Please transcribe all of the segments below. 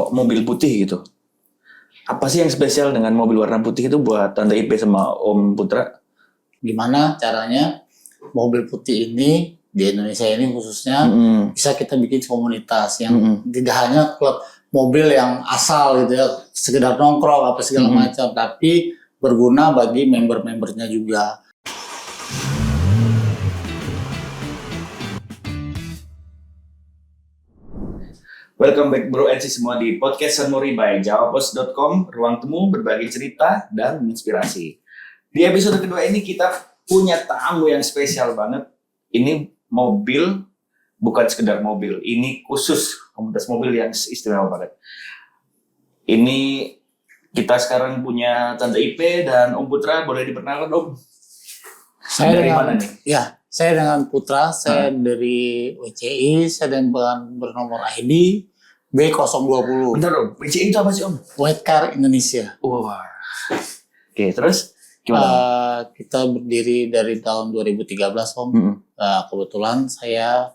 kok mobil putih gitu? Apa sih yang spesial dengan mobil warna putih itu buat Tante Ipe sama Om Putra? Gimana caranya mobil putih ini di Indonesia ini khususnya bisa kita bikin komunitas yang tidak hanya klub mobil yang asal gitu ya, sekedar nongkrong apa segala macam, tapi berguna bagi member-membernya juga. Welcome back bro and sis semua di podcast Sunmori by JawaPost.com, ruang temu berbagi cerita dan menginspirasi. Di episode kedua ini kita punya tamu yang spesial banget. Ini mobil, bukan sekedar mobil, ini khusus komunitas mobil yang istimewa banget. Ini kita sekarang punya Tante Ipe dan Om Putra, boleh diperkenalkan Om? Saya dari dengan, mana nih? Ya, saya dengan Putra, saya dari WCI, saya dengan bernomor ID B020. Bentar Om, WCI itu apa sih Om? White Car Indonesia. Wah. Oke, terus gimana? Kita berdiri dari tahun 2013 Om. Kebetulan saya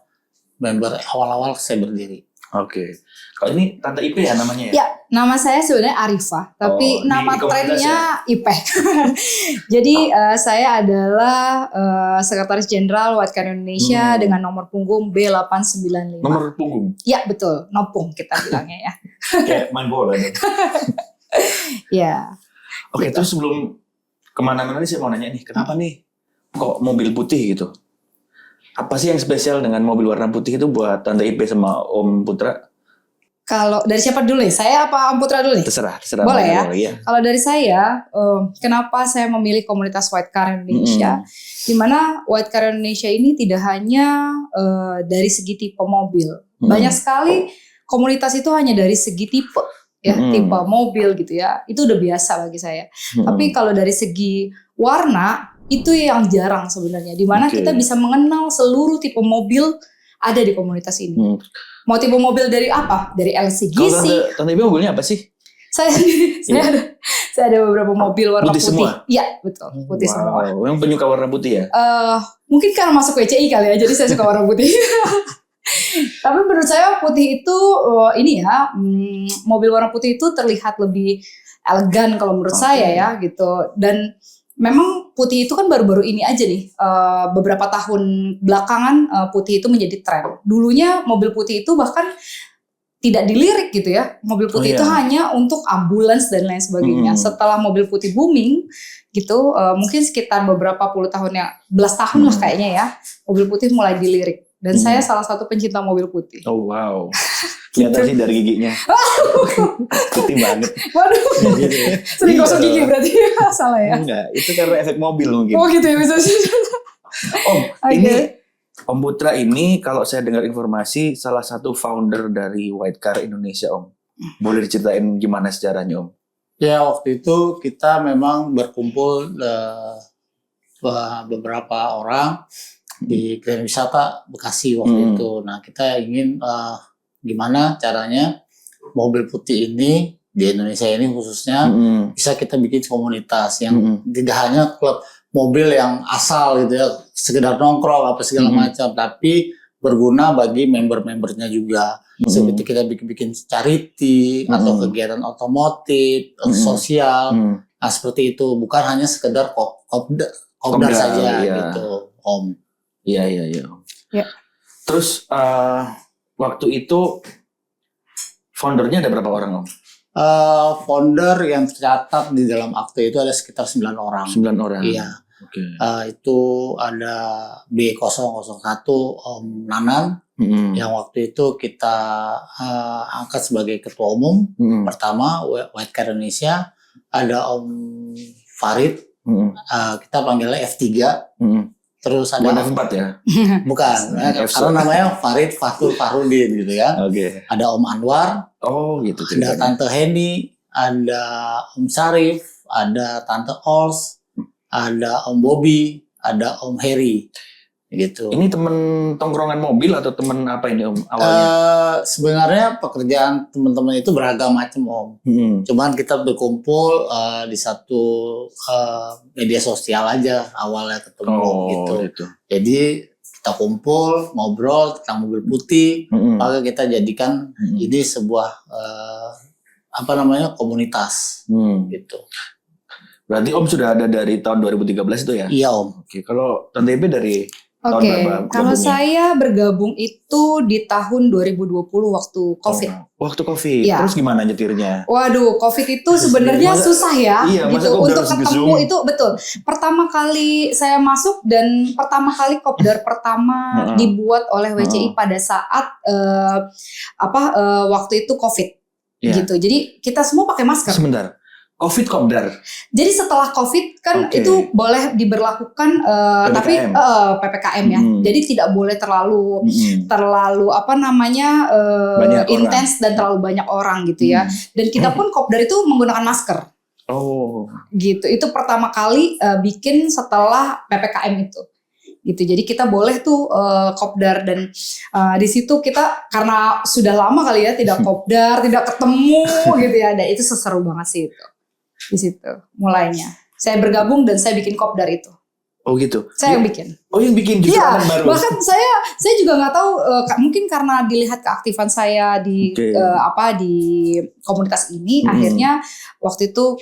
member awal-awal saya berdiri. Oke. Kalau ini Tante Ipe ya namanya ya? Ya, nama saya sebenarnya Arifah, tapi nama trennya Ipe. Jadi saya adalah Sekretaris Jenderal White Car Indonesia dengan nomor punggung B895. Nomor punggung? Ya, betul. Nopung kita bilangnya ya. Kayak main bola dong. Ya. Oke, terus sebelum kemana-mana nih saya mau nanya nih, kenapa nih kok mobil putih gitu? Apa sih yang spesial dengan mobil warna putih itu buat Tante Ipe sama Om Putra? Kalau dari siapa dulu nih? Saya apa Om Putra dulu nih? Terserah. Boleh ya? Iya. Kalau dari saya, kenapa saya memilih komunitas White Car Indonesia? Di mana White Car Indonesia ini tidak hanya dari segi tipe mobil. Banyak sekali komunitas itu hanya dari segi tipe, ya, tipe mobil gitu ya. Itu udah biasa bagi saya. Tapi kalau dari segi warna, itu yang jarang sebenarnya. Di mana kita bisa mengenal seluruh tipe mobil ada di komunitas ini. Mau tipe mobil dari apa? Dari LCGC. Kalau Tante Ipe mobilnya apa sih? Saya ada beberapa mobil warna putih. Semua? Iya, betul. Putih semua. Yang penyuka warna putih ya? Mungkin karena masuk WCI kali ya, jadi saya suka warna putih. Tapi menurut saya putih itu mobil warna putih itu terlihat lebih elegan kalau menurut saya ya gitu. Dan memang putih itu kan baru-baru ini aja nih, beberapa tahun belakangan putih itu menjadi tren. Dulunya mobil putih itu bahkan tidak dilirik gitu ya. Mobil putih itu hanya untuk ambulans dan lain sebagainya. Setelah mobil putih booming gitu, mungkin sekitar beberapa puluh tahun belas tahun lah kayaknya ya, mobil putih mulai dilirik. Dan saya salah satu pencinta mobil putih. Oh wow. Kelihatan sih dari giginya. Putih banget. Waduh. Sering gosok gigi berarti. Salah ya? Enggak, itu karena efek mobil mungkin. Oh gitu ya bisa sih. Ini Om Putra ini kalau saya dengar informasi salah satu founder dari White Car Indonesia Om. Boleh diceritain gimana sejarahnya Om? Ya waktu itu kita memang berkumpul beberapa orang di Grand Wisata Bekasi waktu itu. Nah kita ingin gimana caranya mobil putih ini di Indonesia ini khususnya bisa kita bikin komunitas yang tidak hanya klub mobil yang asal gitu ya, sekedar nongkrong apa segala macam, tapi berguna bagi member-membernya juga. Seperti kita bikin charity atau kegiatan otomotif, sosial. Nah seperti itu, bukan hanya sekedar kopdar saja gitu Om. Iya. Ya. Terus waktu itu foundernya ada berapa orang Om? Founder yang tercatat di dalam akte itu ada sekitar 9 orang. 9 orang? Iya. Okay. Itu ada B001 Om Nanan, yang waktu itu kita angkat sebagai ketua umum pertama White Car Indonesia. Ada Om Farid, kita panggilnya F3. Terus ada F4 ya? Bukan, karena namanya Farid Fatul Farudin gitu ya. Oke. Ada Om Anwar, gitu. ada Tante Henny, ada Om Sarif, ada Tante Ols, ada Om Bobby, ada Om Heri, gitu. Ini temen tongkrongan mobil atau temen apa ini Om awalnya? Sebenarnya pekerjaan teman-teman itu beragam macam Om. Cuman kita berkumpul di satu media sosial aja awalnya ketemu gitu. Jadi kita kumpul, ngobrol tentang mobil putih, maka kita jadikan ini sebuah komunitas gitu. Berarti Om sudah ada dari tahun 2013 itu ya? Iya Om. Oke, kalau Tante Ebe dari tahun Oke, berapa kalau gabungnya? saya bergabung itu di tahun 2020 waktu COVID. Waktu COVID. Iya. Terus gimana nyetirnya? Waduh, COVID itu sebenarnya Masa- susah ya, iya, masa gitu kopdar untuk harus ketemu nge-zoom? itu betul. Pertama kali saya masuk dan pertama kali kopdar pertama dibuat oleh WCI pada saat waktu itu COVID, Iya. gitu. Jadi kita semua pakai masker. Sebentar. COVID kopdar. Jadi setelah COVID kan Oke. itu boleh diberlakukan, PPKM. tapi PPKM ya. Jadi tidak boleh terlalu Banyak intens dan terlalu banyak orang gitu ya. Dan kita pun kopdar itu menggunakan masker Oh. gitu. Itu pertama kali bikin setelah PPKM itu. Gitu. Jadi kita boleh tuh kopdar dan di situ kita karena sudah lama kali ya tidak kopdar, tidak ketemu gitu ya. Dan itu seru banget sih itu. Di situ mulainya. Saya bergabung dan saya bikin kopdar itu. Oh gitu. Saya yang bikin. Oh yang bikin justru Iya, anak baru. bahkan saya juga nggak tahu mungkin karena dilihat keaktifan saya di Oke. di komunitas ini, akhirnya waktu itu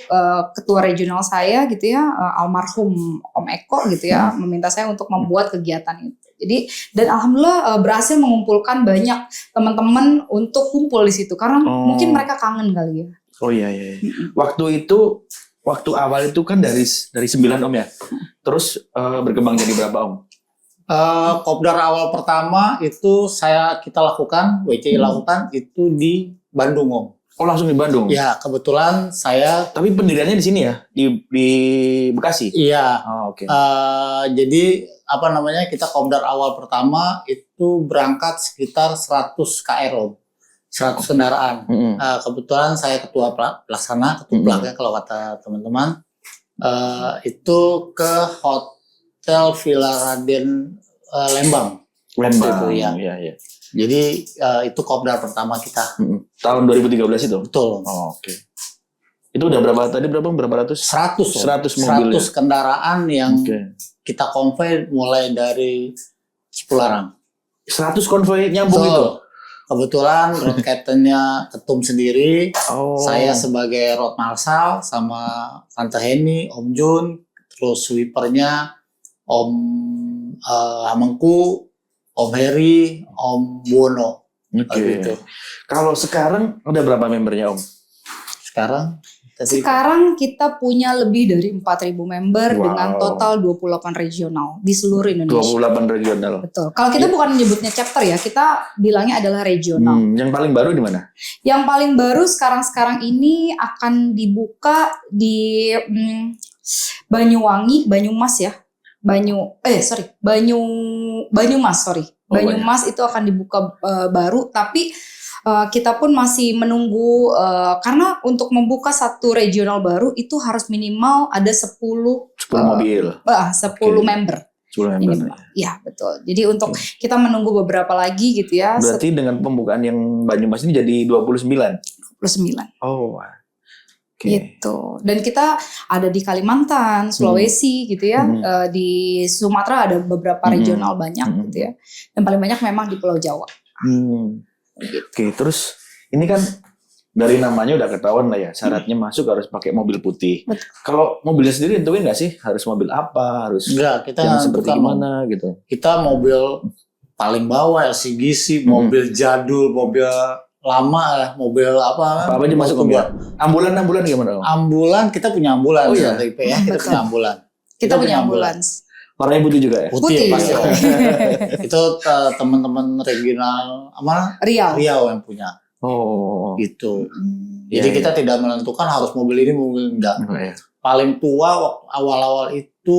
ketua regional saya gitu ya, almarhum Om Eko gitu ya, meminta saya untuk membuat kegiatan itu. Jadi dan alhamdulillah berhasil mengumpulkan banyak teman-teman untuk kumpul di situ karena mungkin mereka kangen kali ya. Oh iya. Waktu awal itu kan dari 9 Om ya. Terus berkembang jadi berapa Om? Kopdar awal pertama itu kita lakukan, WCI lakukan itu di Bandung Om. Oh langsung di Bandung. Ya kebetulan saya. Tapi pendiriannya di sini ya, di Bekasi. Iya. Oh, oke. Jadi kita kopdar awal pertama itu berangkat sekitar 100 KR Om. 100 kendaraan. Kebetulan saya ketua pelaksana, ketua pelaknya kalau kata teman-teman, itu ke Hotel Villa Raden Lembang. Lembang. Itu ya. Iya. Jadi itu kopdar pertama kita. Tahun 2013 itu. Betul. Oh, oke. Itu udah berapa ratus? 100 mobil. 100 kendaraan yang Oke. kita konvoy mulai dari Cipularang. 100 konvoy nyambung itu. Kebetulan road captain-nya Ketum sendiri, Oh. saya sebagai road marshal sama Tante Heni, Om Jun, terus sweepernya Om Hamengku, Om Heri, Om Bono. Oke. Gitu. Kalau sekarang ada berapa membernya Om? Sekarang kita punya lebih dari 4.000 member Wow. dengan total 28 regional di seluruh Indonesia. 28 regional. Betul. Kalau kita bukan menyebutnya chapter ya, kita bilangnya adalah regional. Yang paling baru di mana? Yang paling baru sekarang ini akan dibuka di Banyumas ya. Banyumas itu akan dibuka baru, tapi kita pun masih menunggu karena untuk membuka satu regional baru itu harus minimal ada 10 mobil. 10 member. 10 member. Ya betul. Jadi untuk kita menunggu beberapa lagi gitu ya. Berarti dengan pembukaan yang Banyumas ini jadi 29. 29. Oh. Oke. Gitu. Dan kita ada di Kalimantan, Sulawesi gitu ya. Di Sumatera ada beberapa regional banyak gitu ya. Dan paling banyak memang di Pulau Jawa. Gitu. Oke, terus ini kan dari namanya udah ketahuan lah ya, syaratnya masuk harus pakai mobil putih. Betul. Kalau mobilnya sendiri tentuin nggak sih harus mobil apa, harus enggak, kita yang seperti bukan gimana gitu. Kita mobil paling bawah LCGC, mobil jadul, mobil lama lah, mobil apa aja masuk Om ya? Ambulan gimana Om? Ambulan kita punya ambulan Oh, iya? ya, kita punya ambulan. Kita punya ambulans. Warnanya putih juga ya? Putih pasti. Putih. Itu teman-teman regional Riau. Yang punya. Oh. Gitu. Iya, Jadi iya. kita tidak menentukan harus mobil ini, mobil enggak. Oh, iya. Paling tua awal-awal itu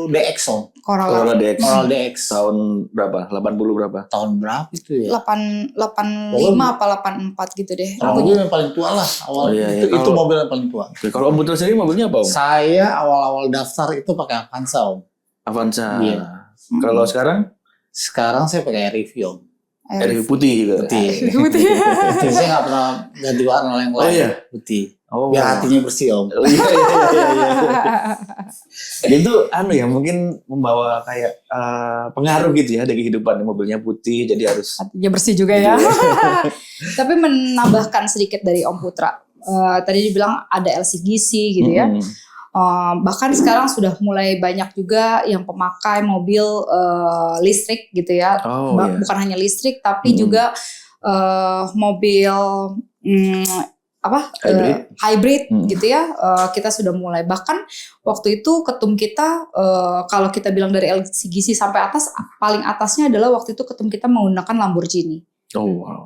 DX Om. Corolla. Corolla DX. Corolla DX. Tahun berapa? 80 berapa? Tahun berapa itu ya? 85 apa 84 gitu deh. Mobil yang paling tua lah awal. Oh, iya, iya. Itu Kalau- mobil yang paling tua. Oke, kalau Om Putra sendiri mobilnya apa Om? Saya awal-awal daftar itu pakai Avanza Om. Avanza. Iya. Kalau sekarang Sekarang saya pakai Review Om. RV putih juga. Putih. Putih. Putih. Saya nggak pernah ganti warna yang lain. Oh, iya? Putih. Oh. biar hatinya bersih Om. Oh, iya. Itu ya mungkin membawa kayak pengaruh gitu ya dari kehidupan, mobilnya putih jadi harus Hatinya bersih juga ya. Tapi menambahkan sedikit dari Om Putra. Tadi dibilang ada LCGC gitu ya. Bahkan sekarang sudah mulai banyak juga yang pemakai mobil listrik gitu ya. Bukan hanya listrik tapi juga mobil hybrid gitu ya. Kita sudah mulai, bahkan waktu itu ketum kita kalau kita bilang dari LCGC sampai atas, paling atasnya adalah waktu itu ketum kita menggunakan Lamborghini.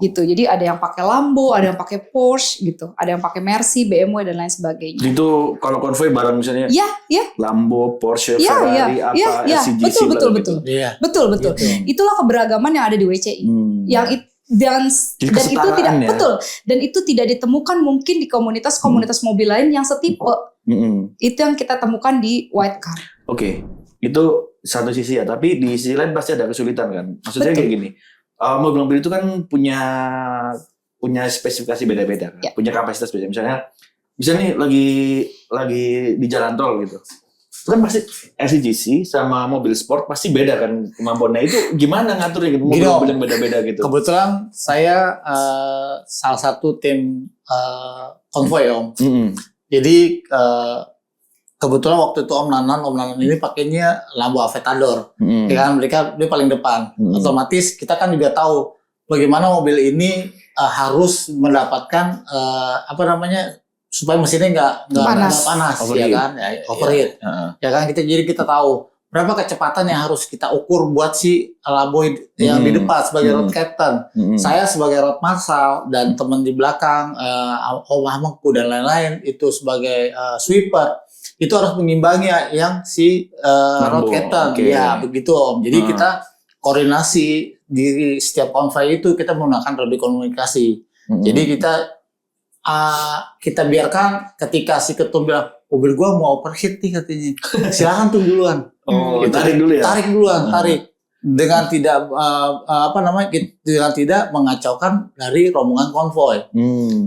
Gitu. Jadi ada yang pakai Lambo, ada yang pakai Porsche gitu, ada yang pakai Mercy, BMW dan lain sebagainya. Itu kalau konvoy barang misalnya Lambo, Porsche, Ferrari, LCGC, betul. Betul. Gitu. Itulah keberagaman yang ada di WCI. Yang dan itu tidak betul, dan itu tidak ditemukan mungkin di komunitas mobil lain yang setipe. Itu yang kita temukan di White Car. Oke. Itu satu sisi ya, tapi di sisi lain pasti ada kesulitan kan. Maksudnya kayak gini. Mobil-mobil itu kan punya spesifikasi beda-beda kan. Punya kapasitas beda. Misalnya nih lagi di jalan tol gitu. Itu kan pasti LCGC sama mobil sport pasti beda kan kemampuannya. Itu gimana ngaturnya gitu, mobil yang beda-beda gitu. Kebetulan saya salah satu tim konvoy Om. Jadi kebetulan waktu itu Om Nanan ini pakainya Lambo Aventador. Ya kan, dia paling depan. Otomatis kita kan juga tahu bagaimana mobil ini harus mendapatkan supaya mesinnya nggak panas ya kan, overheat. Ya kan, kita tahu berapa kecepatan yang harus kita ukur buat si Lambo yang di depan sebagai road captain. Saya sebagai road marshal dan teman di belakang Om Ahmedku dan lain-lain itu sebagai sweeper. Itu harus mengimbangi yang si road captain. Ya, begitu Om. Jadi kita koordinasi di setiap konvoy itu kita menggunakan radio komunikasi. Jadi kita biarkan ketika si ketum bilang mobil gua mau overheat nih katanya. Silakan tunggu duluan. Tarik dulu ya. Tarik. Dengan tidak dengan tidak mengacaukan dari rombongan konvoy.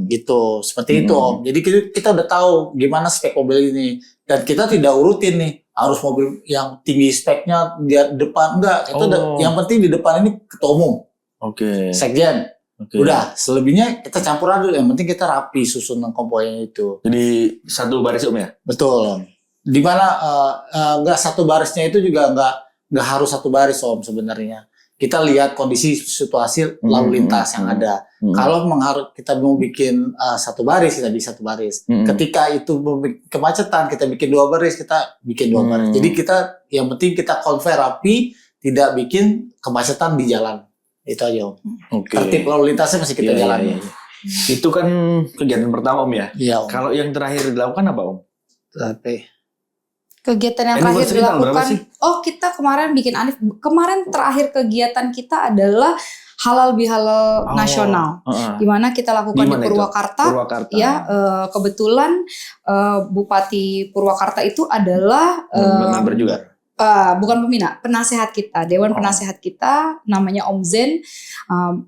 Gitu. Seperti itu Om. Jadi kita udah tahu gimana spek mobil ini. Dan kita tidak urutin nih, harus mobil yang tinggi speknya di depan, enggak. Yang penting di depan ini ketua umum. Sekjen. Udah, selebihnya kita campur aduk. Yang penting kita rapi susunan konvoynya itu. Jadi satu baris Om ya? Betul. Dimana enggak satu barisnya itu juga enggak harus satu baris Om sebenarnya. Kita lihat kondisi situasi lalu lintas yang ada. Kalau kita mau bikin satu baris, kita bisa satu baris. Ketika itu kemacetan, kita bikin dua baris, kita bikin dua baris. Jadi yang penting kita konvoy rapi, tidak bikin kemacetan di jalan. Itu aja Om. Tertib lalu lintasnya masih kita jalani. Itu kan kegiatan pertama Om ya? Iya Om. Kalau yang terakhir dilakukan apa Om? Kegiatan yang terakhir dilakukan, kita kemarin bikin Anif. Kemarin terakhir kegiatan kita adalah halal bihalal nasional, dimana kita lakukan di Purwakarta. Ya, kebetulan Bupati Purwakarta itu adalah member juga. Bukan pembina, penasehat kita, Dewan Penasehat kita, namanya Om Zen.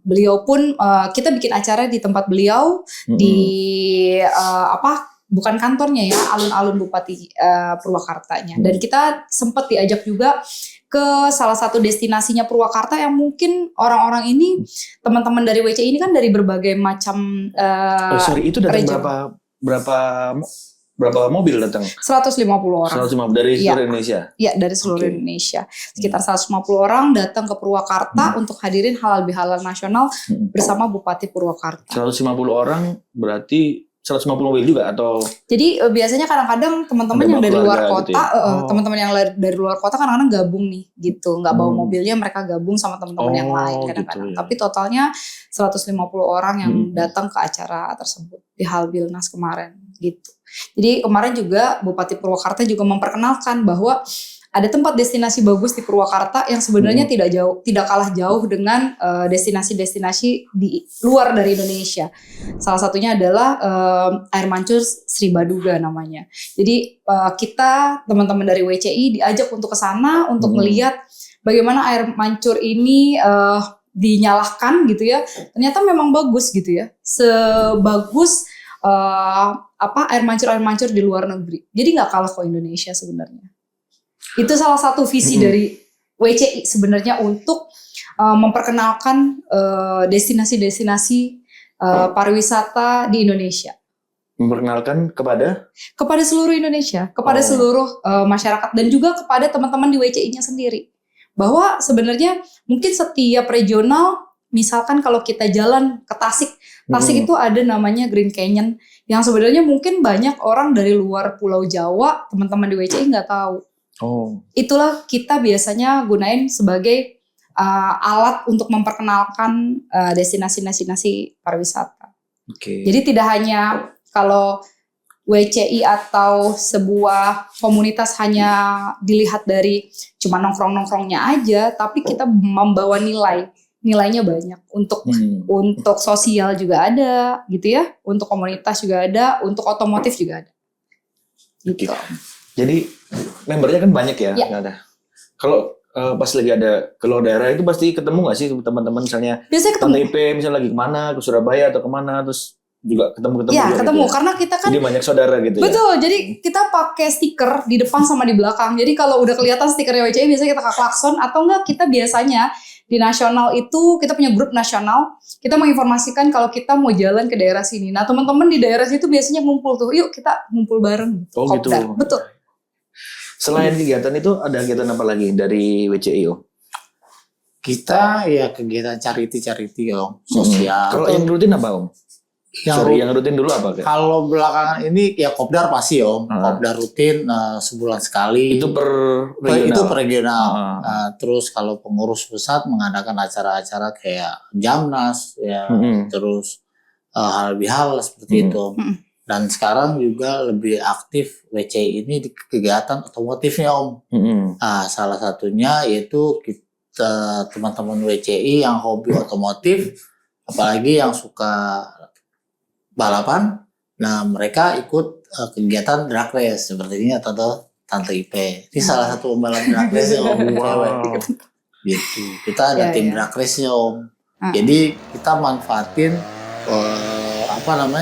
Beliau pun kita bikin acara di tempat beliau di bukan kantornya ya, alun-alun Bupati Purwakartanya. Dan kita sempat diajak juga ke salah satu destinasinya Purwakarta yang mungkin orang-orang ini, teman-teman dari WCI ini kan dari berbagai macam itu datang berapa mobil datang? 150 orang. 150 dari seluruh Indonesia? Iya, dari seluruh Indonesia. Sekitar 150 orang datang ke Purwakarta untuk hadirin halal bihalal nasional bersama Bupati Purwakarta. 150 orang berarti 150 mobil juga atau? Jadi biasanya kadang-kadang teman-teman yang dari luar kota, gitu ya? Teman-teman yang dari luar kota kadang-kadang gabung nih, gitu, nggak bawa mobilnya, mereka gabung sama teman-teman yang lain kadang-kadang. Gitu, ya. Tapi totalnya 150 orang yang datang ke acara tersebut di Halbilnas kemarin, gitu. Jadi kemarin juga Bupati Purwakarta juga memperkenalkan bahwa ada tempat destinasi bagus di Purwakarta yang sebenarnya tidak kalah jauh dengan destinasi-destinasi di luar dari Indonesia. Salah satunya adalah Air Mancur Sri Baduga namanya. Jadi kita teman-teman dari WCI diajak untuk ke sana untuk melihat bagaimana air mancur ini dinyalahkan gitu ya. Ternyata memang bagus gitu ya. Sebagus air mancur di luar negeri. Jadi nggak kalah kok Indonesia sebenarnya. Itu salah satu visi dari WCI sebenarnya untuk memperkenalkan destinasi-destinasi pariwisata di Indonesia. Memperkenalkan kepada Seluruh Indonesia, kepada seluruh masyarakat dan juga kepada teman-teman di WCI-nya sendiri. Bahwa sebenarnya mungkin setiap regional, misalkan kalau kita jalan ke Tasik itu ada namanya Green Canyon yang sebenarnya mungkin banyak orang dari luar Pulau Jawa, teman-teman di WCI nggak tahu. Itulah kita biasanya gunain sebagai alat untuk memperkenalkan destinasi pariwisata. Jadi tidak hanya kalau WCI atau sebuah komunitas hanya dilihat dari cuma nongkrong-nongkrongnya aja, tapi kita membawa nilainya banyak untuk sosial juga ada, gitu ya, untuk komunitas juga ada, untuk otomotif juga ada. Gitu. Jadi membernya kan banyak ya. Ada. Kalau pas lagi ada keluar daerah itu pasti ketemu nggak sih teman-teman misalnya? Biasanya ketemu. TIP misalnya lagi kemana, ke Surabaya atau kemana, terus juga ketemu ya, ketemu gitu ya. Karena kita kan jadi banyak saudara gitu. Betul, jadi kita pakai stiker di depan sama di belakang. Jadi kalau udah kelihatan stikernya WCI biasanya kita klakson, atau enggak kita biasanya di nasional itu kita punya grup nasional, kita menginformasikan kalau kita mau jalan ke daerah sini. Nah, teman-teman di daerah situ biasanya ngumpul tuh, yuk kita ngumpul bareng. Gitu. Betul. Selain kegiatan itu ada kegiatan apa lagi dari WCI? Kita ya kegiatan charity Om, sosial. Kalau yang rutin apa Om? Yang rutin dulu apa? Kalau belakangan ini ya kopdar pasti Om. Kopdar rutin sebulan sekali. Itu per regional. Itu per regional. Terus kalau pengurus pusat mengadakan acara-acara kayak Jamnas ya, terus hal seperti itu. Dan sekarang juga lebih aktif WCI ini di kegiatan otomotifnya Om. Salah satunya yaitu kita teman-teman WCI yang hobi otomotif, apalagi yang suka balapan, nah mereka ikut kegiatan drag race seperti ini atau Tante IP. Ini salah satu pembalap drag race Om. Gitu. Kita ada tim drag race Om. Jadi kita manfaatin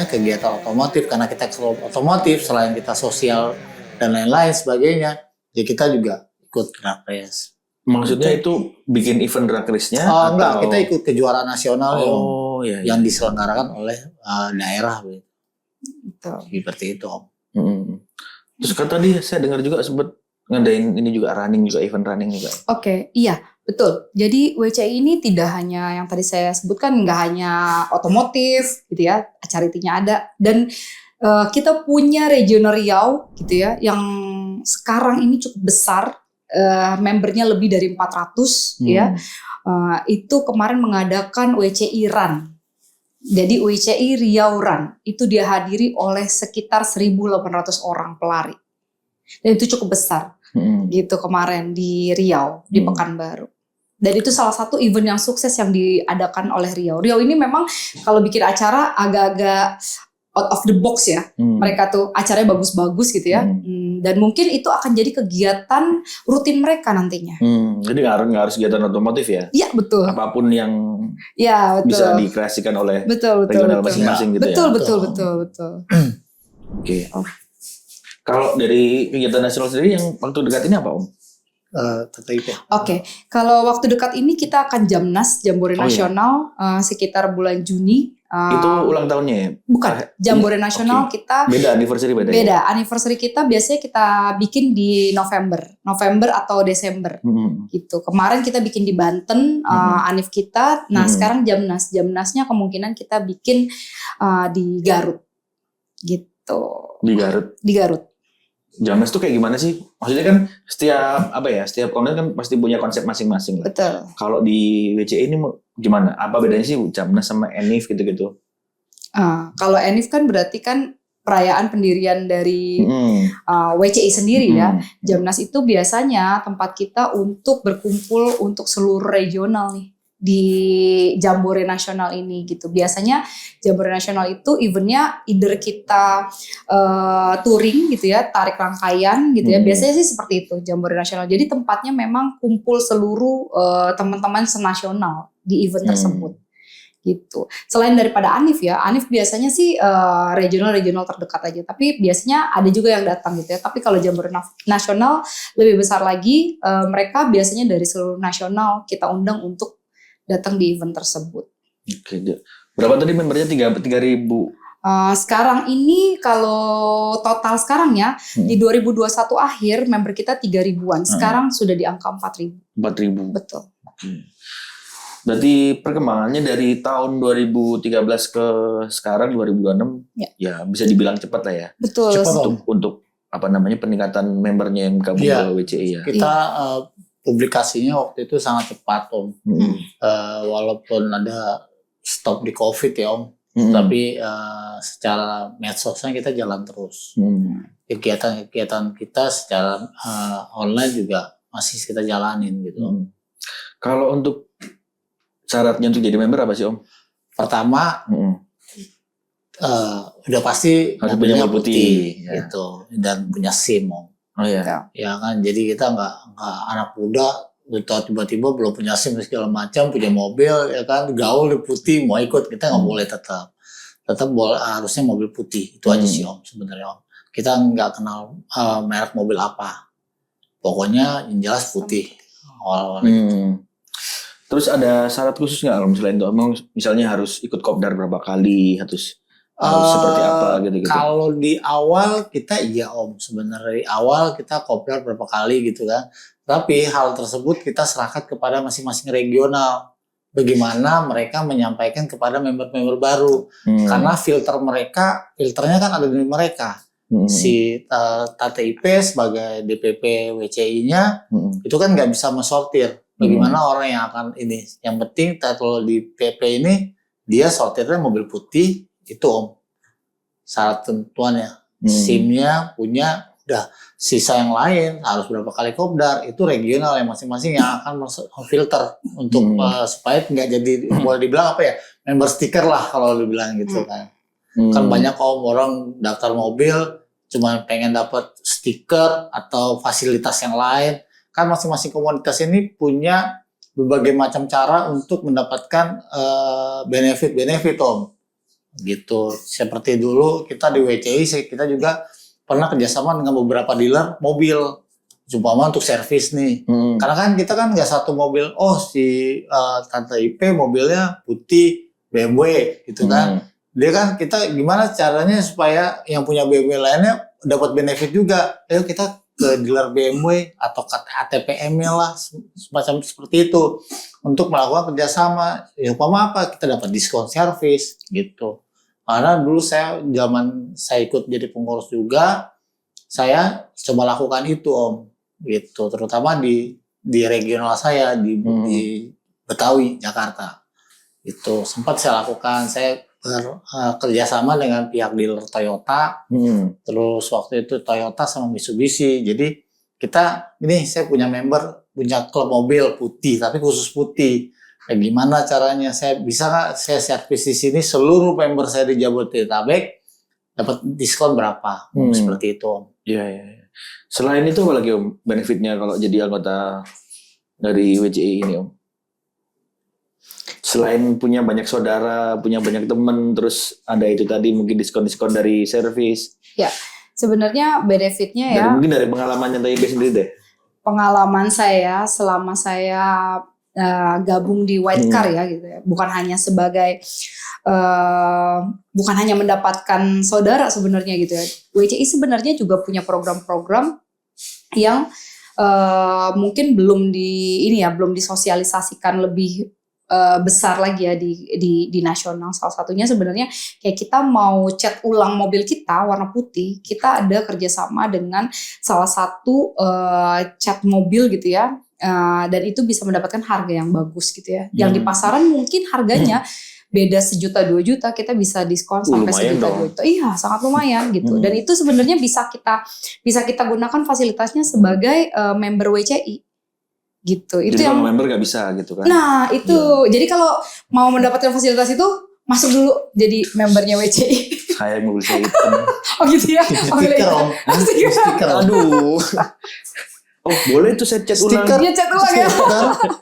kegiatan otomotif karena kita otomotif selain kita sosial dan lain-lain sebagainya. Jadi kita juga ikut drag race. Maksudnya itu bikin event drag race-nya? Enggak, kita ikut kejuaraan nasional yang diselenggarakan oleh daerah. Seperti itu Om. Terus kan tadi saya dengar juga sempat ngadain ini juga event running juga. Iya betul. Jadi WCI ini tidak hanya yang tadi saya sebutkan, nggak hanya otomotif gitu ya, charity-nya ada, dan kita punya regional Riau gitu ya, yang sekarang ini cukup besar. Membernya lebih dari 400 ya. Itu kemarin mengadakan WCI Run. Jadi WCI Riau Run itu dihadiri oleh sekitar 1.800 orang pelari. Dan itu cukup besar. Gitu kemarin di Riau, di Pekanbaru. Dan itu salah satu event yang sukses yang diadakan oleh Riau. Riau ini memang kalau bikin acara agak-agak out of the box ya. Mereka tuh acaranya bagus-bagus gitu ya. Dan mungkin itu akan jadi kegiatan rutin mereka nantinya. Jadi nggak harus kegiatan otomotif ya? Iya betul. Apapun yang bisa dikreasikan oleh regional masing-masing gitu betul, ya? Betul. Oke. Kalau dari kegiatan nasional sendiri yang waktu dekat ini apa Om? Kalau waktu dekat ini kita akan Jamnas, Jambore Nasional sekitar bulan Juni. Itu ulang tahunnya ya? Bukan, Jambore Nasional kita beda anniversary beda. Anniversary kita biasanya kita bikin di November atau Desember gitu. Kemarin kita bikin di Banten, Anif kita. Nah sekarang Jamnasnya kemungkinan kita bikin di Garut gitu. Di Garut. Jamnas tuh kayak gimana sih? Maksudnya kan setiap komunitas kan pasti punya konsep masing-masing. Betul. Kalau di WCI ini gimana? Apa bedanya sih Jamnas sama Enif gitu-gitu? Kalau Enif kan berarti kan perayaan pendirian dari WCI sendiri ya. Jamnas itu biasanya tempat kita untuk berkumpul untuk seluruh regional nih di Jambore Nasional ini gitu. Biasanya Jambore Nasional itu eventnya either kita touring gitu ya, tarik rangkaian gitu ya. Biasanya sih seperti itu Jambore Nasional. Jadi tempatnya memang kumpul seluruh teman-teman senasional di event tersebut gitu. Selain daripada Anif ya, Anif biasanya sih regional terdekat aja, tapi biasanya ada juga yang datang gitu ya. Tapi kalau Jamboree nasional lebih besar lagi, mereka biasanya dari seluruh nasional kita undang untuk datang di event tersebut. Oke, berapa tadi membernya? 3.000? Sekarang ini kalau total sekarang ya di 2021 akhir member kita 3.000-an. Sekarang sudah di angka 4.000. 4.000. Betul. Berarti perkembangannya dari tahun 2013 ke sekarang 2026 ya bisa dibilang cepat lah ya. Betul. Cepat, untuk peningkatan membernya yang gabung ke WCI ya. Kita publikasinya waktu itu sangat cepat Om. Walaupun ada stop di COVID ya Om. Tapi secara medsosnya kita jalan terus. Kegiatan-kegiatan kita secara online juga masih kita jalanin gitu. Kalau untuk syaratnya untuk jadi member apa sih Om? Pertama, udah pasti harus punya mobil putih gitu, dan punya SIM Om. Oh iya. Ya kan, jadi kita nggak anak muda tiba-tiba belum punya SIM segala macam, punya mobil ya kan, gaul di putih mau ikut, kita nggak boleh, tetap harusnya mobil putih. Itu aja sih Om sebenarnya Om. Kita nggak kenal merek mobil apa, pokoknya yang jelas putih. Terus ada syarat khusus nggak kalau misalnya itu emang misalnya harus ikut kopdar berapa kali, harus seperti apa gitu? Kalau di awal kita iya Om, sebenarnya di awal kita kopdar berapa kali gitu kan. Tapi hal tersebut kita serahkan kepada masing-masing regional. Bagaimana mereka menyampaikan kepada member-member baru. Karena filternya kan ada di mereka. Si TTIP sebagai DPP WCI-nya itu kan nggak bisa mensortir. Bagaimana orang yang akan ini. Yang penting kalau di PP ini dia sortirnya mobil putih itu Om. Syarat tentuannya. SIM-nya punya, udah. Sisa yang lain harus berapa kali kopdar, itu regional yang masing-masing yang akan filter untuk supaya nggak jadi boleh dibilang apa ya, member stiker lah kalau dibilang gitu kan. Kan banyak orang daftar mobil cuma pengen dapat stiker atau fasilitas yang lain. Kan masing-masing komunitas ini punya berbagai macam cara untuk mendapatkan benefit Om. Gitu. Seperti dulu kita di WCI kita juga pernah kerjasama dengan beberapa dealer mobil, umpama untuk servis nih. Karena kan kita kan nggak satu mobil. Oh si Tante IP mobilnya putih BMW gitu kan. Dia kan kita gimana caranya supaya yang punya BMW lainnya dapat benefit juga. Ayo kita ke dealer BMW atau ke ATPM-nya lah, semacam seperti itu untuk melakukan kerjasama. Ya umpama apa, kita dapat diskon servis gitu. Karena dulu zaman saya ikut jadi pengurus juga, saya coba lakukan itu Om, gitu. Terutama di regional saya di Betawi, Jakarta. Itu sempat saya lakukan. Saya kerjasama dengan pihak dealer Toyota, terus waktu itu Toyota sama Mitsubishi. Jadi saya punya member, punya klub mobil putih, tapi khusus putih. Gimana caranya saya bisa nggak saya servis di sini seluruh member saya di Jabodetabek dapat diskon berapa? Seperti itu Om. Iya. Selain itu apa lagi Om benefitnya kalau jadi anggota dari WCI ini Om? Selain punya banyak saudara, punya banyak teman, terus ada itu tadi mungkin diskon-diskon dari servis. Ya, sebenarnya benefitnya ya. Mungkin dari pengalamannya TIP sendiri deh. Pengalaman saya selama saya gabung di White Car ya gitu ya. Bukan hanya sebagai bukan hanya mendapatkan saudara sebenarnya gitu ya. WCI sebenarnya juga punya program-program yang mungkin belum disosialisasikan lebih besar lagi ya di nasional. Salah satunya sebenarnya kayak kita mau cat ulang mobil kita warna putih, kita ada kerjasama dengan salah satu cat mobil gitu ya. Dan itu bisa mendapatkan harga yang bagus gitu ya. Yang di pasaran mungkin harganya beda 1 juta 2 juta, kita bisa diskon sampai 1 juta 2 juta. Iya, sangat lumayan gitu. Dan itu sebenarnya bisa kita gunakan fasilitasnya sebagai member WCI gitu. Itu jadi yang kalau member nggak bisa gitu kan. Nah, itu. Jadi kalau mau mendapatkan fasilitas itu masuk dulu jadi membernya WCI. Kayak mobil saya hitam. Oh gitu ya. Stiker Om. Stiker. Stiker. Aduh. Oh, boleh tuh saya cat ulang. Dia cat ulang ya.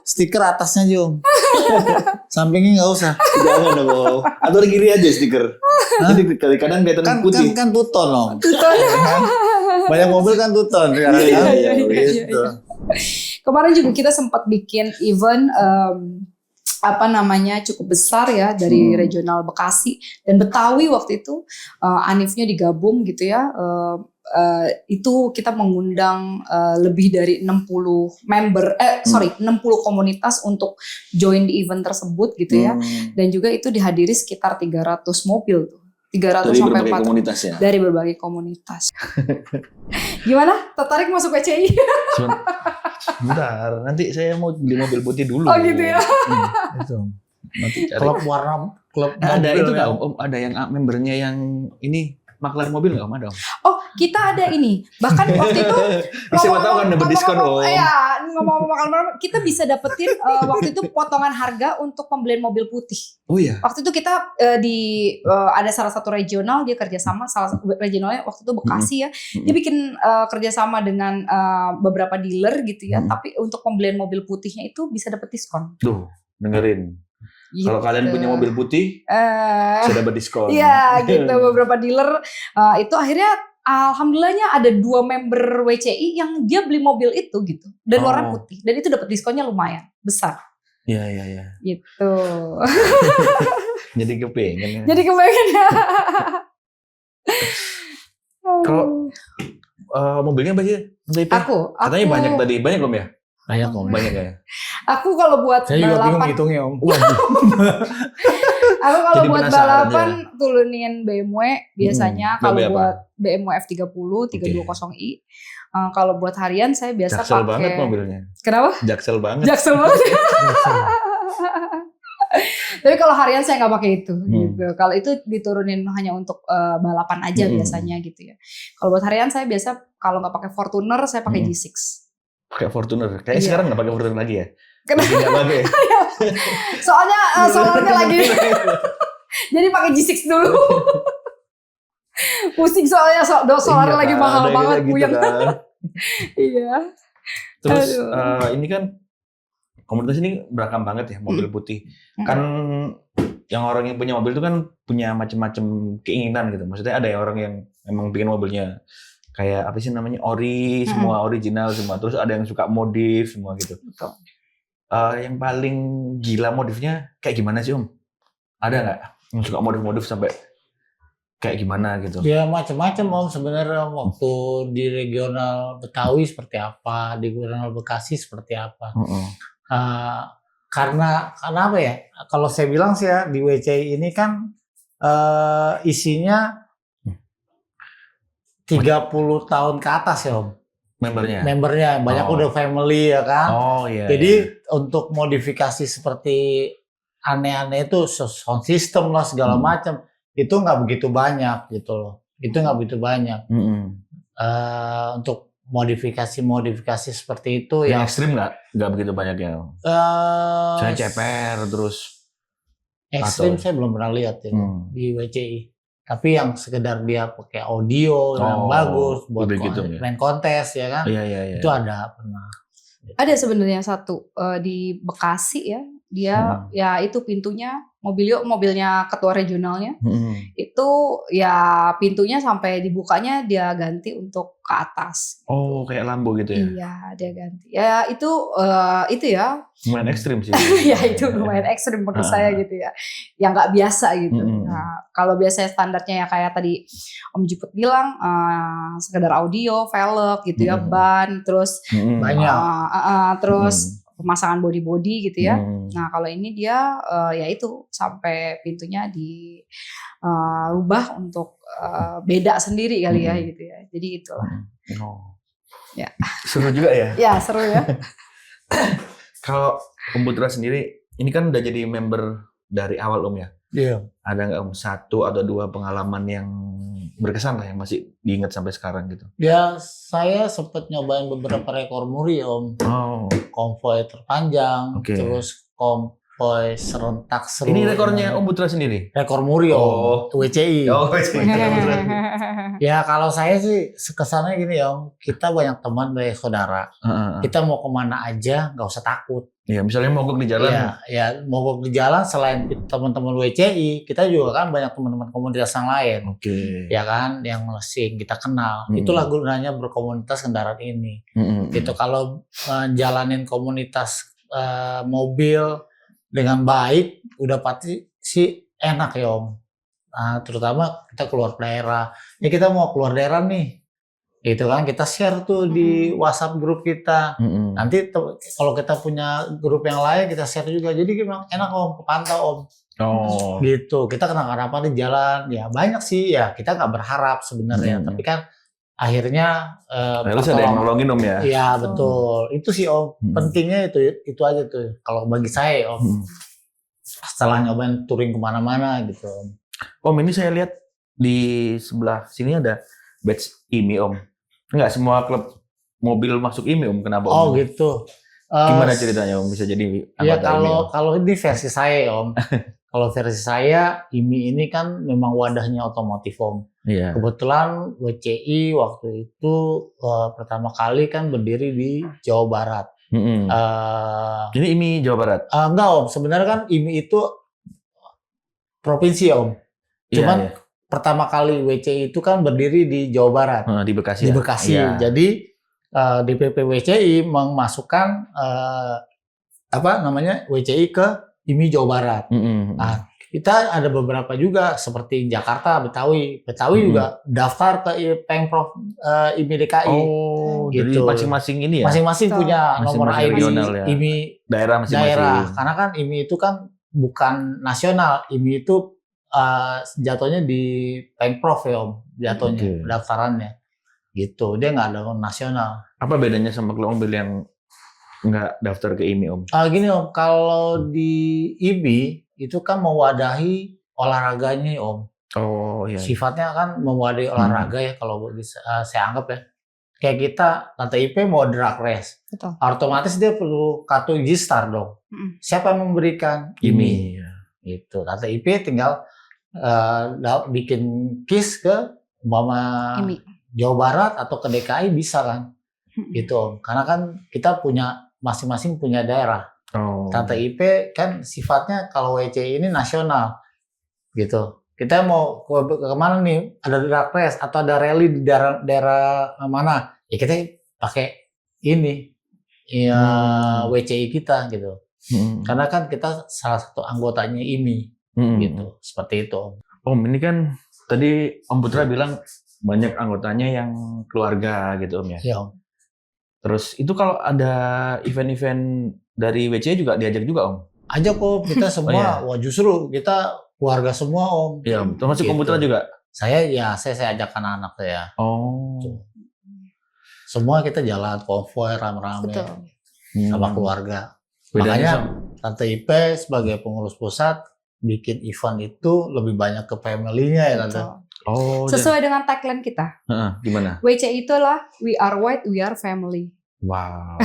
Stiker atasnya Om. Sampingnya nggak usah. Jangan dong, Om. Atau di kiri aja stiker. Jadi kadang-kadang kelihatan putih. Kan tuton Om. Banyak mobil kan tuton sekarang. Iya, Gitu. Kemarin juga kita sempat bikin event cukup besar ya dari regional Bekasi dan Betawi waktu itu. Anifnya digabung gitu ya. Itu kita mengundang lebih dari 60 komunitas untuk join di event tersebut gitu ya. Dan juga itu dihadiri sekitar 300 mobil tuh. 300 dari sampai berbagai 400 komunitas ya. dari berbagai komunitas. Gimana? Tertarik masuk WCI? Bentar, nanti saya mau beli mobil putih dulu. Oh gitu ya. Itu. Nanti cari. Klub Ada mobil itu ya. nggak Om? Ada yang membernya yang ini maklar mobil nggak Om? Ada Om? Oh, kita ada ini. Bahkan waktu itu Siapa tahu kan dapat diskon Om. Iya, ngomong-ngomong kita bisa dapetin waktu itu potongan harga untuk pembelian mobil putih. Oh iya. Waktu itu kita ada salah satu regional dia kerjasama, salah satu regionalnya waktu itu Bekasi ya. Dia bikin kerjasama dengan beberapa dealer gitu ya. Tapi untuk pembelian mobil putihnya itu bisa dapet diskon. Tuh, dengerin. Gitu. Kalau kalian punya mobil putih, sudah dapat diskon. Iya, gitu beberapa dealer itu akhirnya alhamdulillahnya ada 2 member WCI yang dia beli mobil itu gitu dan warna putih dan itu dapat diskonnya lumayan besar. Iya. Gitu. Jadi kepengen. Ya. Jadi kepengen. Kalau mobilnya apa sih? Aku Katanya banyak tadi, banyak Om ya? Banyak Om. Banyak ya. Aku kalau buat Saya juga bingung balapan, hitungnya Om. aku kalau Jadi buat penasaran balapan turunin BMW biasanya. Kalau BMW apa? buat BMW F30 320i. Kalau buat harian saya biasa Jaksel pakai. banget mobilnya. Kenapa? Jaksel banget. Jaksel banget. Tapi kalau harian saya nggak pakai itu. Gitu. Kalau itu diturunin hanya untuk balapan aja biasanya gitu ya. Kalau buat harian saya biasa kalau nggak pakai Fortuner saya pakai G6. Pakai Fortuner. Kayaknya Iya. sekarang nggak pakai Fortuner lagi ya? Kenapa? Nggak pakai. Soalnya solarnya lagi. Jadi pakai G6 dulu. Pusing soalnya solarnya lagi mahal banget puyeng. Kan. Iya. Terus ini kan komunitas ini beragam banget ya mobil putih. Kan yang orang yang punya mobil itu kan punya macam-macam keinginan gitu. Maksudnya ada yang orang yang memang bikin mobilnya kayak apa sih namanya ori, semua original semua. Terus ada yang suka modif semua gitu. Betul. Yang paling gila modifnya kayak gimana sih Om? Ada nggak yang suka modif-modif sampai kayak gimana gitu? Ya macam-macam Om sebenarnya waktu di regional Betawi seperti apa, di regional Bekasi seperti apa. Karena apa ya? Kalau saya bilang sih ya di WCI ini kan isinya 30 tahun ke atas ya Om. Membernya banyak udah family ya kan. Oh iya. Jadi untuk modifikasi seperti aneh-aneh itu sound system lah segala macam itu nggak begitu banyak gitu loh. Itu nggak begitu banyak. Untuk modifikasi seperti itu yang ekstrim nggak begitu banyak ya. Saya ceper terus. Ekstrim saya belum pernah lihat ya di WCI. Tapi yang sekedar dia pakai audio yang bagus buat main kontes ya kan. Iya. Itu ada pernah. Ada sebenarnya satu di Bekasi ya. Dia ya itu pintunya mobilnya ketua regionalnya. Itu ya pintunya sampai dibukanya dia ganti untuk ke atas. Oh, kayak Lambo gitu ya. Iya, dia ganti. Ya itu ya. Lumayan ekstrim sih. Ya itu lumayan ekstrim menurut saya gitu ya. Yang nggak biasa gitu. Nah, kalau biasanya standarnya ya kayak tadi Om Juput bilang sekedar audio, velg gitu ya, ban, terus banyak. Terus pemasangan body gitu ya. Nah kalau ini dia ya itu sampai pintunya dirubah untuk beda sendiri kali ya gitu ya. Jadi itulah. Ya. Seru juga ya. Ya seru ya. Kalau Om Putra sendiri, ini kan udah jadi member dari awal Om ya. Iya. Ada nggak Om 1 atau 2 pengalaman yang berkesan lah yang masih diingat sampai sekarang gitu? Ya saya sempat nyobain beberapa rekor muri Om. Konvoy terpanjang, terus konvoy serentak seru. Ini rekornya Om Putra sendiri? Rekor muri Om, WCI. Oh, Ya kalau saya sih kesannya gini Om, kita banyak teman, banyak saudara. Kita mau kemana aja nggak usah takut. Ya, misalnya mogok di jalan. Ya mogok di jalan selain teman-teman WCI, kita juga kan banyak teman-teman komunitas yang lain. Oke. Ya kan, yang masih kita kenal. Itulah gunanya berkomunitas kendaraan ini. Gitu kalau jalanin komunitas mobil dengan baik, udah pasti sih enak ya Om. Nah, terutama kita keluar daerah. Ya kita mau keluar daerah nih. Itu kan kita share tuh di WhatsApp grup kita. Nanti kalau kita punya grup yang lain kita share juga. Jadi memang enak Om, kepantau Om. Oh. Gitu. Kita kenapa di jalan. Ya banyak sih ya. Kita nggak berharap sebenarnya. Tapi kan akhirnya harus ada yang nolongin Om ya. Iya betul. Itu sih Om. Pentingnya itu aja tuh. Kalau bagi saya Om. Setelah nyobain touring kemana-mana gitu Om. Om ini saya lihat di sebelah sini ada badge IMI Om. Enggak semua klub mobil masuk IMI Om. Kenapa Om? Oh gitu. Gimana ceritanya Om bisa jadi ya anggota IMI Om? kalau ini versi saya Om. Kalau versi saya IMI ini kan memang wadahnya otomotif Om. Iya. Kebetulan WCI waktu itu pertama kali kan berdiri di Jawa Barat. Ini IMI Jawa Barat? Enggak Om. Sebenarnya kan IMI itu provinsi Om. Cuman pertama kali WCI itu kan berdiri di Jawa Barat. Di Bekasi. Di Bekasi. Ya. Jadi DPP WCI memasukkan WCI ke IMI Jawa Barat. Nah, kita ada beberapa juga seperti Jakarta, Betawi juga daftar ke Pemprov IMI DKI. Oh, gitu. Jadi masing-masing ini ya? Masing-masing punya nomor ID regional ya. IMI daerah masing-masing. daerah. Karena kan IMI itu kan bukan nasional. IMI itu jatuhnya di Pemprov ya Om, jatuhnya pendaftarannya gitu, dia nggak ada nasional. Apa bedanya sama klub mobil yang nggak daftar ke IMI Om? Gini Om, kalau di IMI itu kan mewadahi olahraganya Om. Oh iya. Sifatnya kan mewadahi olahraga ya kalau saya anggap ya. Kayak kita Tante IP mau drag race, Betul. otomatis dia perlu kartu G-Star dong. Siapa yang memberikan? IMI. Itu Tante IP tinggal bikin KIS ke IMI. Jawa Barat atau ke DKI bisa kan, gitu. Karena kan kita punya masing-masing punya daerah. Tante IP kan sifatnya kalau WCI ini nasional, gitu. Kita mau ke mana nih? Ada drag race atau ada rally di daerah mana? Ya kita pakai ini, WCI kita gitu. Karena kan kita salah satu anggotanya IMI. Gitu, seperti itu. Om, ini kan tadi Om Putra bilang banyak anggotanya yang keluarga gitu Om ya. Iya Om. Terus itu kalau ada event-event dari WCI juga diajak juga Om? Ajak Om, kita semua. Oh, Wah justru kita keluarga semua Om. Iya, termasuk Om Putra juga? Saya ajak anak-anak saya. Oh. Semua kita jalan konvoy rame-rame sama keluarga. Makanya Tante IP sebagai pengurus pusat bikin event itu lebih banyak ke family-nya ya Tante. Oh, sesuai dengan tagline kita. Gimana? WCI itulah we are white, we are family. Wow.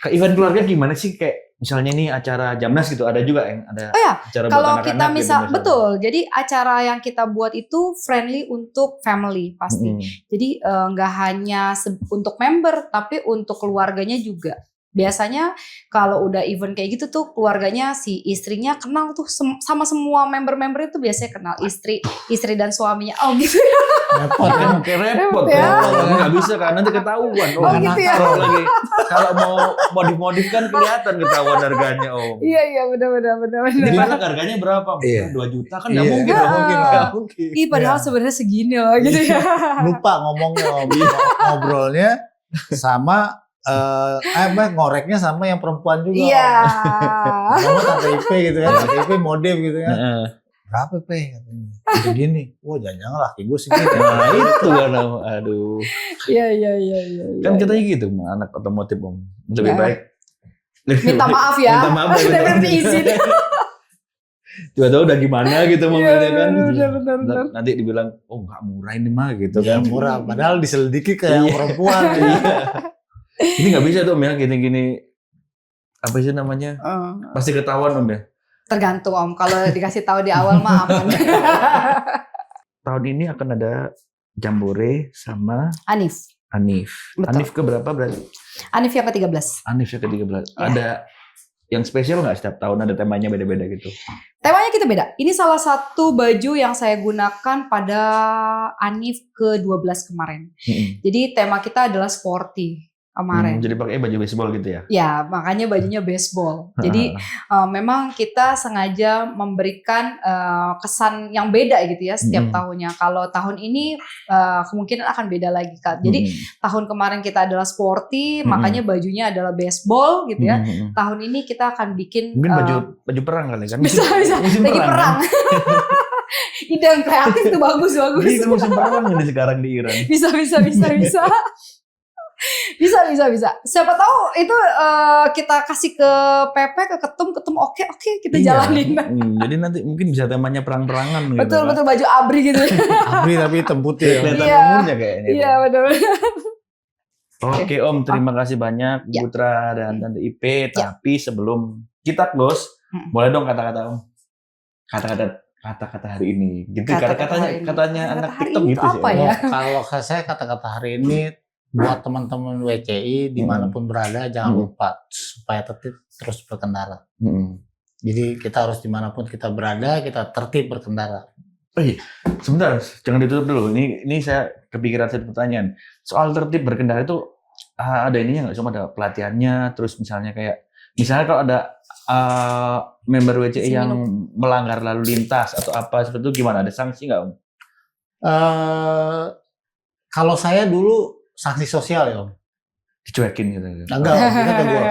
Ke event keluarga gimana sih, kayak misalnya nih acara Jamnas gitu, ada juga yang ada acara kalau buat kita anak-anak gitu, betul. Jadi acara yang kita buat itu friendly untuk family pasti. Jadi nggak hanya untuk member tapi untuk keluarganya juga. Biasanya kalau udah event kayak gitu tuh keluarganya si istrinya kenal tuh sama semua member-member itu biasanya kenal istri dan suaminya. Oh gitu ya. Repot ya. Nggak bisa kan, nanti ketahuan. Oh gitu ya. Kalau mau modif-modif kan kelihatan ketahuan harganya Om. Iya benar. Jadi harganya berapa? 2 juta kan nggak mungkin. Nggak mungkin. Ih padahal sebenarnya segini loh gitu ya. Lupa ngomongnya Om. Ngobrolnya sama ngoreknya sama yang perempuan juga. Iya. Sama Tante IP gitu kan, Tante IP modif gitu kan. Berapa P? Begini. Wah jangan laki gue segitu. Nah itu kan, aduh. Iya. Kan katanya gitu, anak otomotif Om. Lebih baik. Minta maaf ya. Minta maaf. Sudah berarti izin. Tiba-tiba udah gimana gitu mobilnya kan. Benar. Nanti dibilang, oh nggak murah ini mah gitu kan. Murah. Padahal diselidiki kayak yang perempuan. Ini nggak bisa tuh ya gini-gini apa sih namanya? Eh, Pasti ketahuan Om ya. tergantung Om. Kalau dikasih tahu di awal mah aman. Tahun ini akan ada Jambore sama Anif. Anif. Betul. Anif ke berapa berarti? Anif yang ke-13. Anif yang ke-13. Ya. Ada yang spesial nggak setiap tahun ada temanya beda-beda gitu? Temanya kita beda. Ini salah satu baju yang saya gunakan pada Anif ke-12 kemarin. Jadi tema kita adalah sporty kemarin. Jadi pakai baju baseball gitu ya? Ya, makanya bajunya baseball. Jadi memang kita sengaja memberikan kesan yang beda gitu ya setiap tahunnya. Kalau tahun ini kemungkinan akan beda lagi Kak. Jadi tahun kemarin kita adalah sporty, makanya bajunya adalah baseball gitu ya. Tahun ini kita akan bikin mungkin baju perang kali kan? Bisa lagi perang. Kan? Ide yang kreatif tuh bagus. Ini kan musim perang ini sekarang di Iran. Bisa. Bisa. Siapa tahu itu kita kasih ke Pepe, ke Ketum oke kita jalanin. Jadi nanti mungkin bisa temanya perang-perangan gitu. Betul baju ABRI gitu. ABRI tapi hitam putih. Kelihatan Iya. umurnya kayaknya. Iya betul. Oke Om, terima kasih banyak Ya. Putra dan Tante IP. Tapi sebelum kita close, boleh dong kata-kata Om. Kata-kata hari ini. Gitu Kata-kata hari ini. katanya Kata anak hari TikTok ini gitu tuh sih. apa Om. ya? Kalau saya kata-kata hari ini buat teman-teman WCI dimanapun berada jangan lupa supaya tertib terus berkendara. Jadi kita harus dimanapun kita berada kita tertib berkendara. Oh iya, sebentar, jangan ditutup dulu. Ini saya kepikiran satu pertanyaan. Soal tertib berkendara itu ada ininya nggak? Cuma ada pelatihannya, terus misalnya kalau ada member WCI yang melanggar lalu lintas atau apa seperti itu gimana? Ada sanksi nggak Om? Kalau saya dulu sanksi sosial ya Om. Dicuekin gitu. Enggak Om, kita tegur.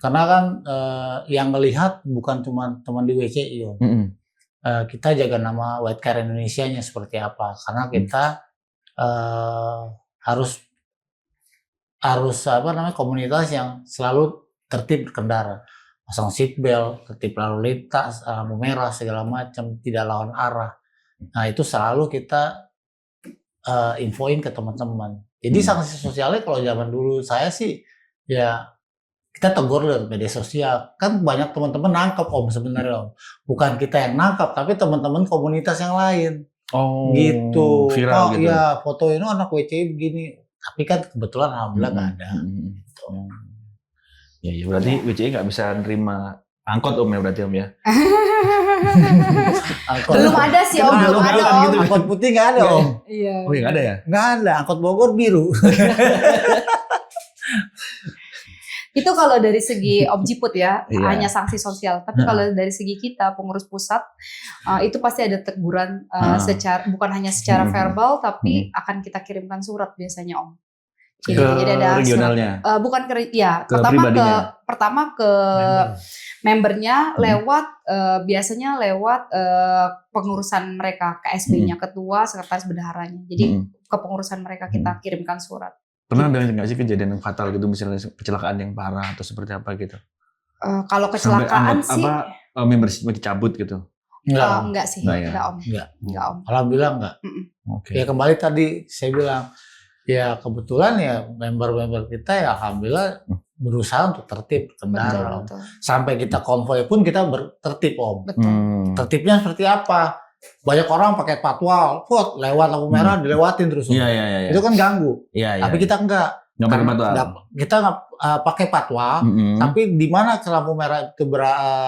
Karena kan yang melihat bukan cuma teman di WCI Om. Kita jaga nama White Car Indonesia-nya seperti apa. Karena kita harus komunitas yang selalu tertib berkendara. Pasang seat belt, tertib lalu lintas, lampu merah segala macam, tidak lawan arah. Nah, itu selalu kita infoin ke teman-teman. Jadi sanksi sosialnya kalau zaman dulu saya sih ya kita tegur lewat media sosial. Kan banyak teman-teman nangkep Om sebenarnya Om. Bukan kita yang nangkep tapi teman-teman komunitas yang lain. Oh, gitu. Viral gitu. Iya, foto ini anak WCI begini. Tapi kan kebetulan alhamdulillah nggak ada. Gitu. Ya, berarti WCI nggak bisa nerima angkot Om ya berarti Om ya? Belum ada sih Om, belum ada Om. Gitu. Angkot putih nggak ada Om. Iya. Oh ya nggak ada ya? Nggak ada. Angkot Bogor biru. Itu kalau dari segi Objiput ya, Iya. hanya sanksi sosial. Tapi kalau dari segi kita pengurus pusat, itu pasti ada teguran bukan hanya secara verbal, tapi akan kita kirimkan surat biasanya Om. Jadi ada regionalnya. surat, bukan ke Ke pribadinya. pertama ke membernya lewat biasanya lewat pengurusan mereka, KSB-nya, ketua, sekretaris bendaharanya. Jadi kepengurusan mereka kita kirimkan surat. Pernah ada nggak sih kejadian yang fatal gitu, misalnya kecelakaan yang parah atau seperti apa gitu? Kalau kecelakaan sih membership dicabut gitu? enggak sih, Enggak ya? enggak Om. Enggak. Enggak Om. Alhamdulillah enggak. Oke. Ya kembali tadi saya bilang ya kebetulan ya member-member kita ya alhamdulillah berusaha untuk tertib berkendara. Betul. Sampai kita konvoy pun kita tertib Om. Betul. Tertibnya seperti apa? Banyak orang pakai patwal, lewat lampu merah dilewatin terus. Om. Iya. Itu kan ganggu. Iya. Tapi kita enggak. nggak pakai patwal. Kita nggak pakai patwal. Tapi di mana lampu merah itu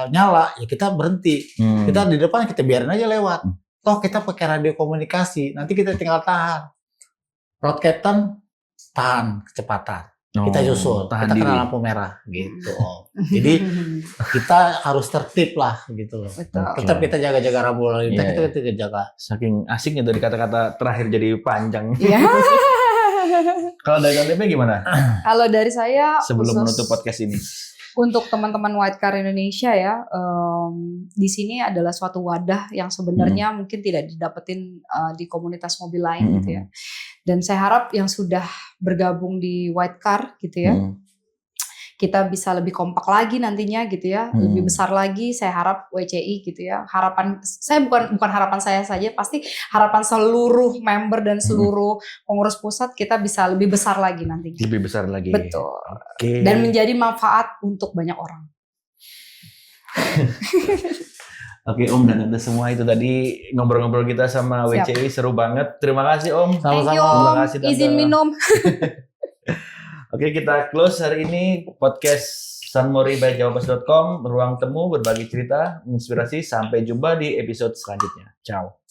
nyala, ya kita berhenti. Kita di depan kita biarin aja lewat. Toh kita pakai radio komunikasi, nanti kita tinggal tahan. Road captain tahan kecepatan. Kita susul, kita kena lampu merah gitu. Jadi kita harus tertib lah gitu loh. Tetap kita jaga-jaga rambu lalu lintas, kita jaga. Saking asiknya dari kata-kata terakhir jadi panjang. Iya. Kalau dari KTP gimana? Kalau dari saya sebelum menutup podcast ini. Untuk teman-teman White Car Indonesia ya, di sini adalah suatu wadah yang sebenarnya mungkin tidak didapetin di komunitas mobil lain gitu ya. Dan saya harap yang sudah bergabung di White Car gitu ya, kita bisa lebih kompak lagi nantinya gitu ya, lebih besar lagi. Saya harap WCI gitu ya. Harapan saya bukan harapan saya saja, pasti harapan seluruh member dan seluruh pengurus pusat kita bisa lebih besar lagi nantinya. Lebih besar lagi. Betul. Oke. Dan menjadi manfaat untuk banyak orang. Oke Om, dan ada semua itu tadi ngobrol-ngobrol kita sama Siap. WCI seru banget. Terima kasih Om. Thank you Terima Om, kasih, Tante. izin minum. Oke, kita close hari ini podcast Sunmori by jawapos.com, ruang temu berbagi cerita, inspirasi. Sampai jumpa di episode selanjutnya. Ciao.